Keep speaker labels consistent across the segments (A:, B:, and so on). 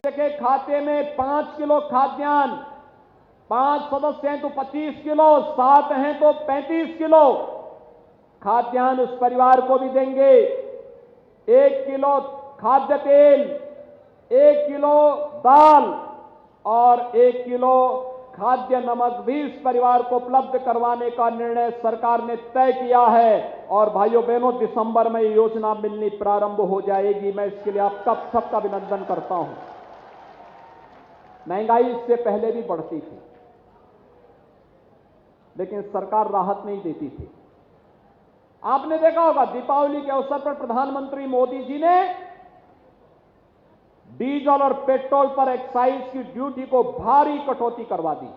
A: के खाते में 5 किलो खाद्यान्न, 5 सदस्य हैं तो 25 किलो, 7 हैं तो 35 किलो खाद्यान्न उस परिवार को भी देंगे। 1 किलो खाद्य तेल, 1 किलो दाल और 1 किलो खाद्य नमक भी इस परिवार को उपलब्ध करवाने का निर्णय सरकार ने तय किया है। और भाइयों बहनों, दिसंबर में ये योजना मिलनी प्रारंभ हो जाएगी। मैं इसके लिए आपका सबका अभिनंदन करता हूं। महंगाई इससे पहले भी बढ़ती थी, लेकिन सरकार राहत नहीं देती थी। आपने देखा होगा दीपावली के अवसर पर प्रधानमंत्री मोदी जी ने डीजल और पेट्रोल पर एक्साइज की ड्यूटी को भारी कटौती करवा दी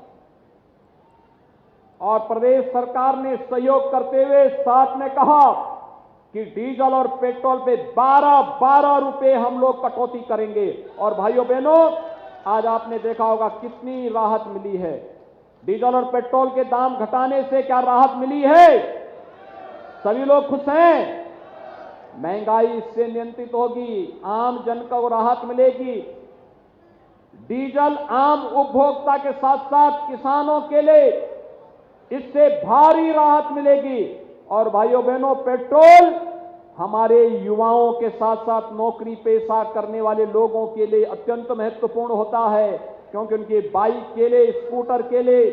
A: और प्रदेश सरकार ने सहयोग करते हुए साथ में कहा कि डीजल और पेट्रोल पे 12 रुपए हम लोग कटौती करेंगे। और भाइयों बहनों, आज आपने देखा होगा कितनी राहत मिली है। डीजल और पेट्रोल के दाम घटाने से क्या राहत मिली है? सभी लोग खुश हैं। महंगाई इससे नियंत्रित होगी, आम जन को राहत मिलेगी। डीजल आम उपभोक्ता के साथ साथ किसानों के लिए इससे भारी राहत मिलेगी। और भाइयों बहनों, पेट्रोल हमारे युवाओं के साथ साथ नौकरी पेशा करने वाले लोगों के लिए अत्यंत महत्वपूर्ण होता है, क्योंकि उनकी बाइक के लिए, स्कूटर के लिए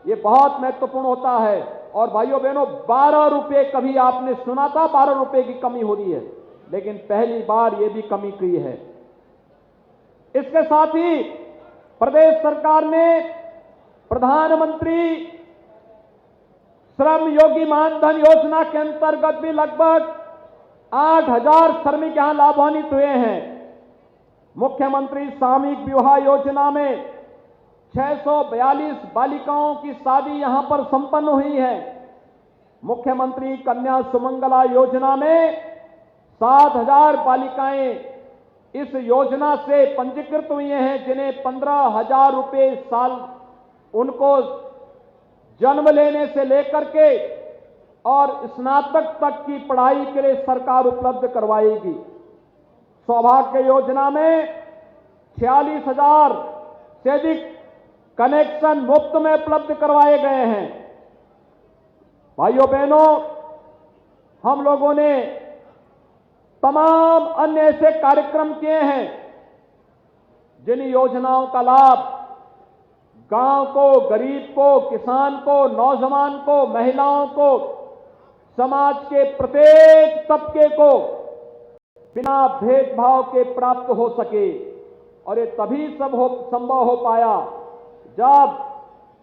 A: ये बहुत महत्वपूर्ण होता है। और भाइयों बहनों, 12 रुपए कभी आपने सुना था 12 रुपए की कमी हो रही है, लेकिन पहली बार ये भी कमी की है। इसके साथ ही प्रदेश सरकार ने प्रधानमंत्री श्रम योगी मानधन योजना के अंतर्गत भी लगभग 8,000 श्रमिक यहां लाभान्वित हुए हैं। मुख्यमंत्री सामूहिक विवाह योजना में 642 बालिकाओं की शादी यहां पर संपन्न हुई है। मुख्यमंत्री कन्या सुमंगला योजना में 7,000 बालिकाएं इस योजना से पंजीकृत हुई हैं, जिन्हें 15,000 रुपए साल उनको जन्म लेने से लेकर के और स्नातक तक की पढ़ाई के लिए सरकार उपलब्ध करवाएगी। सौभाग्य योजना में 46,000 से अधिक कनेक्शन मुफ्त में उपलब्ध करवाए गए हैं। भाइयों बहनों, हम लोगों ने तमाम अन्य ऐसे कार्यक्रम किए हैं जिन योजनाओं का लाभ गांव को, गरीब को, किसान को, नौजवान को, महिलाओं को, समाज के प्रत्येक तबके को बिना भेदभाव के प्राप्त हो सके। और ये तभी संभव हो पाया जब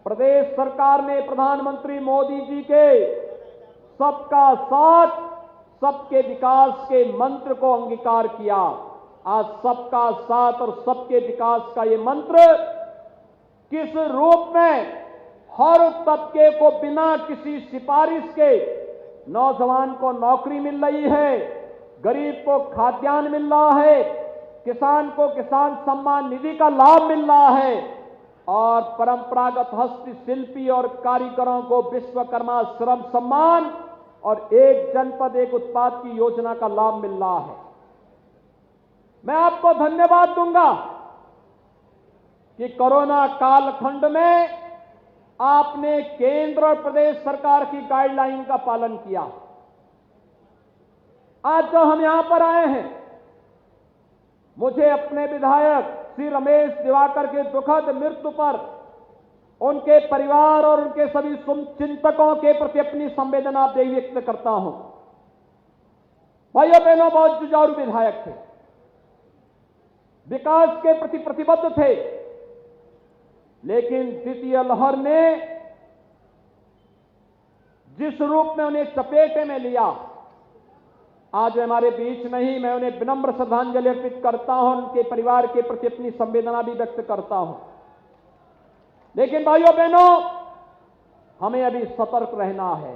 A: प्रदेश सरकार ने प्रधानमंत्री मोदी जी के सबका साथ सबके विकास के मंत्र को अंगीकार किया। आज सबका साथ और सबके विकास का ये मंत्र किस रूप में हर तबके को बिना किसी सिफारिश के नौजवान को नौकरी मिल रही है, गरीब को खाद्यान्न मिल रहा है, किसान को किसान सम्मान निधि का लाभ मिल रहा है और परंपरागत हस्तशिल्पी और कारीगरों को विश्वकर्मा श्रम सम्मान और एक जनपद एक उत्पाद की योजना का लाभ मिल रहा है। मैं आपको धन्यवाद दूंगा कि कोरोना कालखंड में आपने केंद्र और प्रदेश सरकार की गाइडलाइन का पालन किया। आज जो हम यहां पर आए हैं, मुझे अपने विधायक श्री रमेश दिवाकर के दुखद मृत्यु पर उनके परिवार और उनके सभी चिंतकों के प्रति अपनी संवेदना व्यक्त करता हूं। भाइयों बहनों, बहुत जुझारू विधायक थे, विकास के प्रति प्रतिबद्ध थे, लेकिन द्वितीय लहर ने जिस रूप में उन्हें चपेटे में लिया, आज हमारे बीच नहीं। मैं उन्हें विनम्र श्रद्धांजलि अर्पित करता हूं, उनके परिवार के प्रति अपनी संवेदना भी व्यक्त करता हूं। लेकिन भाइयों बहनों, हमें अभी सतर्क रहना है।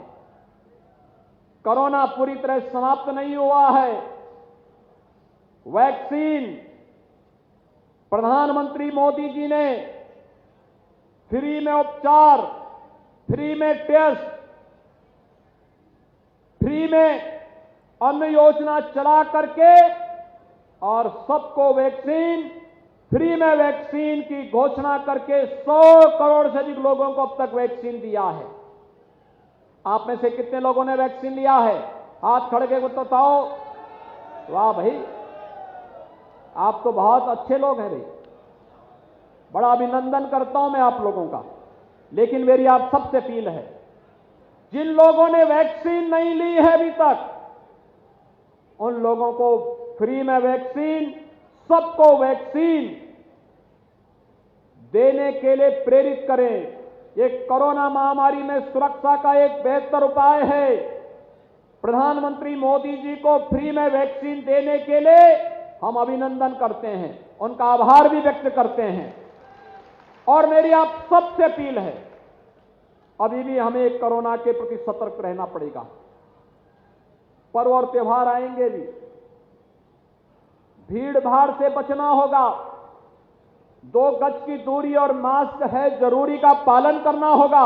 A: कोरोना पूरी तरह समाप्त नहीं हुआ है। वैक्सीन प्रधानमंत्री मोदी जी ने फ्री में उपचार, फ्री में टेस्ट, फ्री में अन्न योजना चला करके और सबको वैक्सीन फ्री में वैक्सीन की घोषणा करके 100 करोड़ से अधिक लोगों को अब तक वैक्सीन दिया है। आप में से कितने लोगों ने वैक्सीन लिया है? हाथ खड़े के बताओ। वाह भाई, आप तो बहुत अच्छे लोग हैं भाई, बड़ा अभिनंदन करता हूं मैं आप लोगों का। लेकिन मेरी आप सबसे अपील है, जिन लोगों ने वैक्सीन नहीं ली है अभी तक, उन लोगों को फ्री में वैक्सीन, सबको वैक्सीन देने के लिए प्रेरित करें। ये कोरोना महामारी में सुरक्षा का एक बेहतर उपाय है। प्रधानमंत्री मोदी जी को फ्री में वैक्सीन देने के लिए हम अभिनंदन करते हैं, उनका आभार भी व्यक्त करते हैं। और मेरी आप सबसे अपील है, अभी भी हमें कोरोना के प्रति सतर्क रहना पड़ेगा। पर्व और त्योहार आएंगे भी, भीड़ भाड़ से बचना होगा, 2 गज की दूरी और मास्क है जरूरी का पालन करना होगा।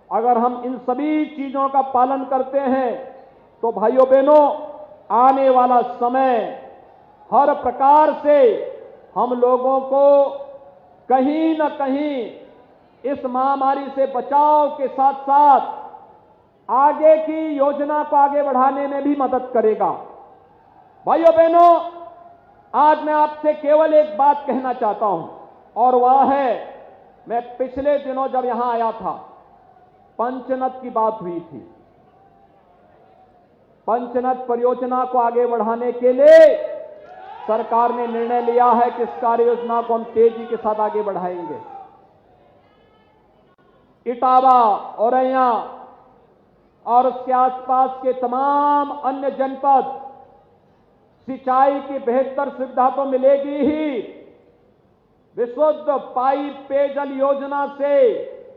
A: अगर हम इन सभी चीजों का पालन करते हैं तो भाइयों बहनों, आने वाला समय हर प्रकार से हम लोगों को कहीं न कहीं इस महामारी से बचाव के साथ साथ आगे की योजना को आगे बढ़ाने में भी मदद करेगा। भाइयों बहनों, आज मैं आपसे केवल एक बात कहना चाहता हूं, और वह है, मैं पिछले दिनों जब यहां आया था, पंचनद की बात हुई थी। पंचनद परियोजना को आगे बढ़ाने के लिए सरकार ने निर्णय लिया है कि इस कार्य योजना को हम तेजी के साथ आगे बढ़ाएंगे। इटावा, औरैया और उसके आसपास के तमाम अन्य जनपद सिंचाई की बेहतर सुविधा तो मिलेगी ही, विशुद्ध पाइप पेयजल योजना से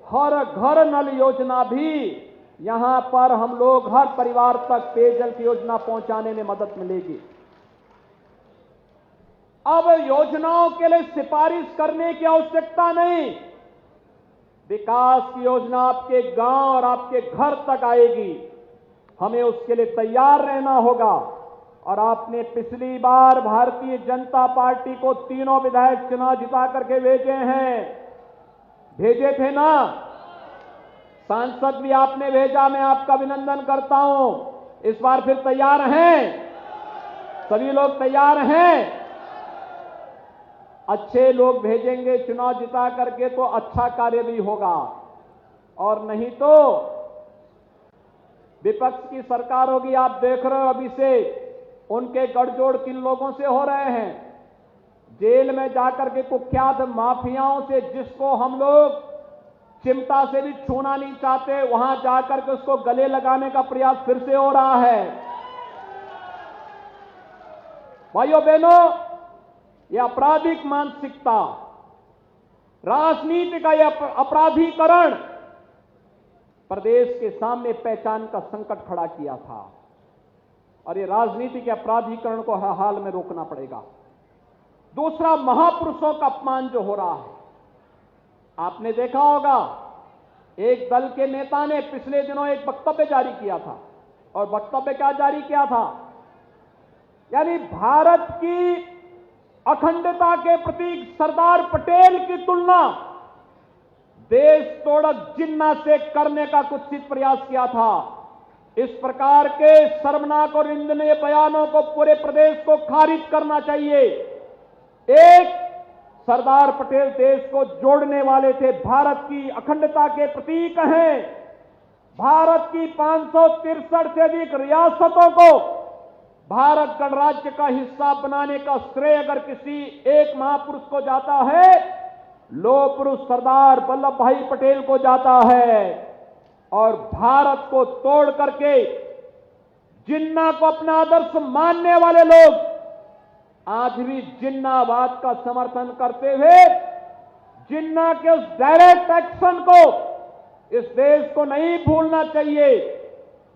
A: हर घर नल योजना भी, यहां पर हम लोग हर परिवार तक पेयजल की योजना पहुंचाने में मदद मिलेगी। अब योजनाओं के लिए सिफारिश करने की आवश्यकता नहीं, विकास की योजना आपके गांव और आपके घर तक आएगी। हमें उसके लिए तैयार रहना होगा। और आपने पिछली बार भारतीय जनता पार्टी को 3 विधायक चुनाव जिता करके भेजे हैं, भेजे थे ना? सांसद भी आपने भेजा, मैं आपका अभिनंदन करता हूं। इस बार फिर तैयार हैं? सभी लोग तैयार हैं? अच्छे लोग भेजेंगे चुनाव जिता करके तो अच्छा कार्य भी होगा, और नहीं तो विपक्ष की सरकार होगी। आप देख रहे हो अभी से उनके गठजोड़ किन लोगों से हो रहे हैं। जेल में जाकर के कुख्यात माफियाओं से, जिसको हम लोग चिमटा से भी छूना नहीं चाहते, वहां जाकर के उसको गले लगाने का प्रयास फिर से हो रहा है। भाइयों बहनों, यह आपराधिक मानसिकता, राजनीति का यह अपराधीकरण प्रदेश के सामने पहचान का संकट खड़ा किया था, और ये राजनीति के अपराधीकरण को हर हाल में रोकना पड़ेगा। दूसरा, महापुरुषों का अपमान जो हो रहा है, आपने देखा होगा एक दल के नेता ने पिछले दिनों एक वक्तव्य जारी किया था, और वक्तव्य क्या जारी किया था? यानी भारत की अखंडता के प्रतीक सरदार पटेल की तुलना देश तोड़क जिन्ना से करने का कुत्सित प्रयास किया था। इस प्रकार के शर्मनाक और निंदनीय बयानों को पूरे प्रदेश को खारिज करना चाहिए। एक, सरदार पटेल देश को जोड़ने वाले थे, भारत की अखंडता के प्रतीक हैं। भारत की 563 से अधिक रियासतों को भारत गणराज्य का हिस्सा बनाने का श्रेय अगर किसी एक महापुरुष को जाता है, लोह पुरुष सरदार वल्लभ भाई पटेल को जाता है। और भारत को तोड़ करके जिन्ना को अपना आदर्श मानने वाले लोग आज भी जिन्नावाद का समर्थन करते हुए जिन्ना के उस डायरेक्ट एक्शन को इस देश को नहीं भूलना चाहिए,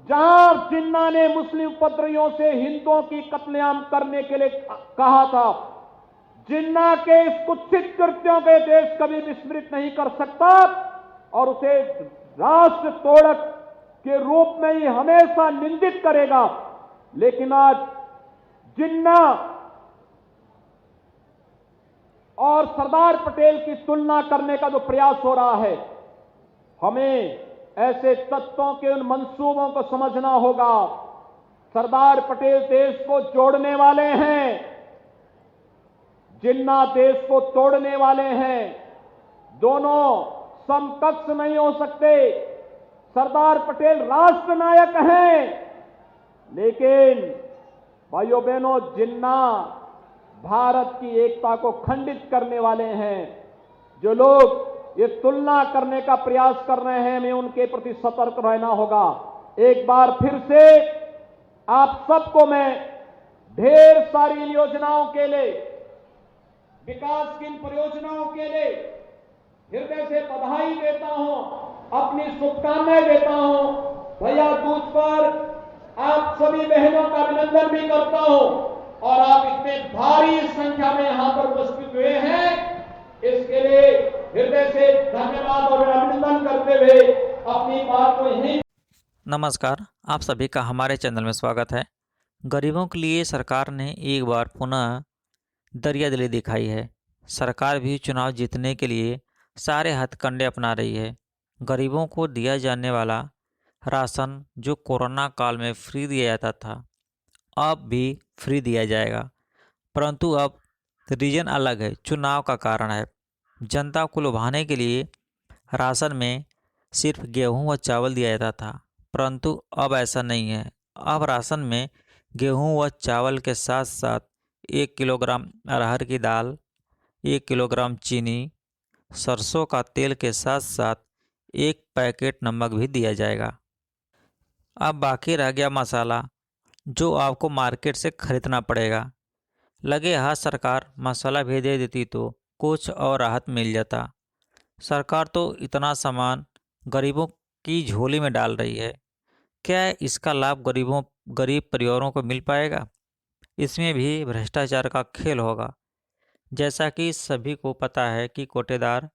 A: जहां जिन्ना ने मुस्लिम उपद्रवियों से हिंदुओं की कत्लेआम करने के लिए कहा था। जिन्ना के इस कुत्सित कृत्यों के देश कभी विस्मृत नहीं कर सकता, और उसे राष्ट्र तोड़क के रूप में ही हमेशा निंदित करेगा। लेकिन आज जिन्ना और सरदार पटेल की तुलना करने का जो प्रयास हो रहा है, हमें ऐसे तत्वों के उन मंसूबों को समझना होगा। सरदार पटेल देश को जोड़ने वाले हैं, जिन्ना देश को तोड़ने वाले हैं। दोनों समकक्ष नहीं हो सकते। सरदार पटेल राष्ट्र नायक हैं, लेकिन भाइयों बहनों, जिन्ना भारत की एकता को खंडित करने वाले हैं। जो लोग ये तुलना करने का प्रयास कर रहे हैं, हमें उनके प्रति सतर्क रहना होगा। एक बार फिर से आप सबको मैं ढेर सारी योजनाओं के लिए, विकास की इन परियोजनाओं के लिए हृदय से बधाई देता हूं, अपनी शुभकामनाएं देता हूं। भैया दूज पर आप सभी बहनों का अभिनंदन भी करता हूं, और आप इतने भारी संख्या में यहां पर उपस्थित हुए हैं, इसके लिए हृदय से धन्यवाद और अभिनंदन करते हुए अपनी बात को यहीं।
B: नमस्कार, आप सभी का हमारे चैनल में स्वागत है। गरीबों के लिए सरकार ने एक बार पुनः दरियादिली दिखाई है। सरकार भी चुनाव जीतने के लिए सारे हथकंडे अपना रही है। गरीबों को दिया जाने वाला राशन जो कोरोना काल में फ्री दिया जाता था, अब भी फ्री दिया जाएगा, परंतु अब रीजन अलग है, चुनाव का कारण है। जनता को लुभाने के लिए राशन में सिर्फ गेहूं व चावल दिया जाता था, परंतु अब ऐसा नहीं है। अब राशन में गेहूं व चावल के साथ साथ 1 किलोग्राम अरहर की दाल, 1 किलोग्राम चीनी, सरसों का तेल के साथ साथ 1 पैकेट नमक भी दिया जाएगा। अब बाकी रह गया मसाला, जो आपको मार्केट से खरीदना पड़ेगा। लगे हाथ सरकार मसाला भी दे देती तो कुछ और राहत मिल जाता। सरकार तो इतना सामान गरीबों की झोली में डाल रही है, क्या इसका लाभ गरीब परिवारों को मिल पाएगा? इसमें भी भ्रष्टाचार का खेल होगा। जैसा कि सभी को पता है कि कोटेदार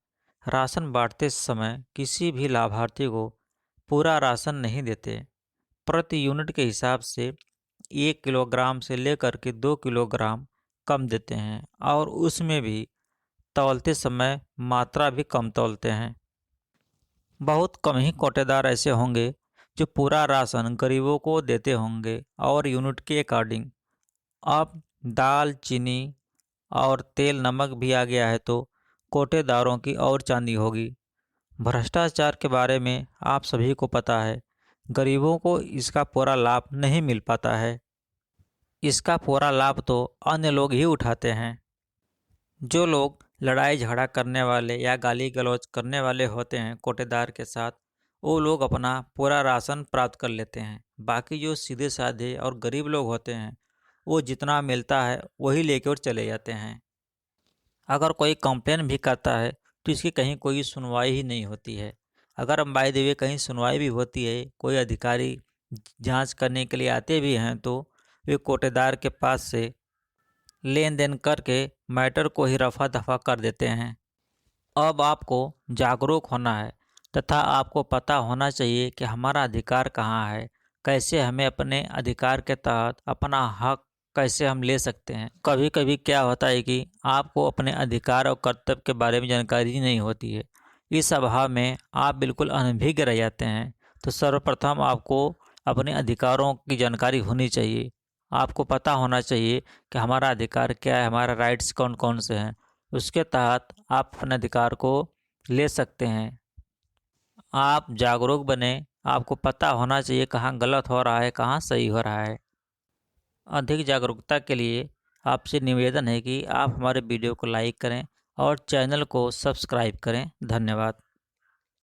B: राशन बांटते समय किसी भी लाभार्थी को पूरा राशन नहीं देते। प्रति यूनिट के हिसाब से 1 किलोग्राम से लेकर के 2 किलोग्राम कम देते हैं, और उसमें भी तौलते समय मात्रा भी कम तौलते हैं। बहुत कम ही कोटेदार ऐसे होंगे जो पूरा राशन गरीबों को देते होंगे और यूनिट के अकॉर्डिंग। अब दाल, चीनी और तेल, नमक भी आ गया है तो कोटेदारों की और चांदी होगी। भ्रष्टाचार के बारे में आप सभी को पता है, गरीबों को इसका पूरा लाभ नहीं मिल पाता है। इसका पूरा लाभ तो अन्य लोग ही उठाते हैं। जो लोग लड़ाई झगड़ा करने वाले या गाली गलौज करने वाले होते हैं कोटेदार के साथ, वो लोग अपना पूरा राशन प्राप्त कर लेते हैं। बाकी जो सीधे साधे और गरीब लोग होते हैं, वो जितना मिलता है वही लेके और चले जाते हैं। अगर कोई कंप्लेन भी करता है तो इसकी कहीं कोई सुनवाई ही नहीं होती है। अगर बाय द वे कहीं सुनवाई भी होती है, कोई अधिकारी जांच करने के लिए आते भी हैं, तो वे कोटेदार के पास से लेन देन करके मैटर को ही रफा दफा कर देते हैं। अब आपको जागरूक होना है तथा आपको पता होना चाहिए कि हमारा अधिकार कहाँ है, कैसे हमें अपने अधिकार के तहत अपना हक कैसे हम ले सकते हैं। कभी कभी क्या होता है कि आपको अपने अधिकार और कर्तव्य के बारे में जानकारी नहीं होती है। इस अभाव में आप बिल्कुल अनभिज्ञ रह जाते हैं। तो सर्वप्रथम आपको अपने अधिकारों की जानकारी होनी चाहिए। आपको पता होना चाहिए कि हमारा अधिकार क्या है, हमारा राइट्स कौन कौन से हैं। उसके तहत आप अपने अधिकार को ले सकते हैं। आप जागरूक बने, आपको पता होना चाहिए कहाँ गलत हो रहा है, कहाँ सही हो रहा है। अधिक जागरूकता के लिए आपसे निवेदन है कि आप हमारे वीडियो को लाइक करें और चैनल को सब्सक्राइब करें। धन्यवाद।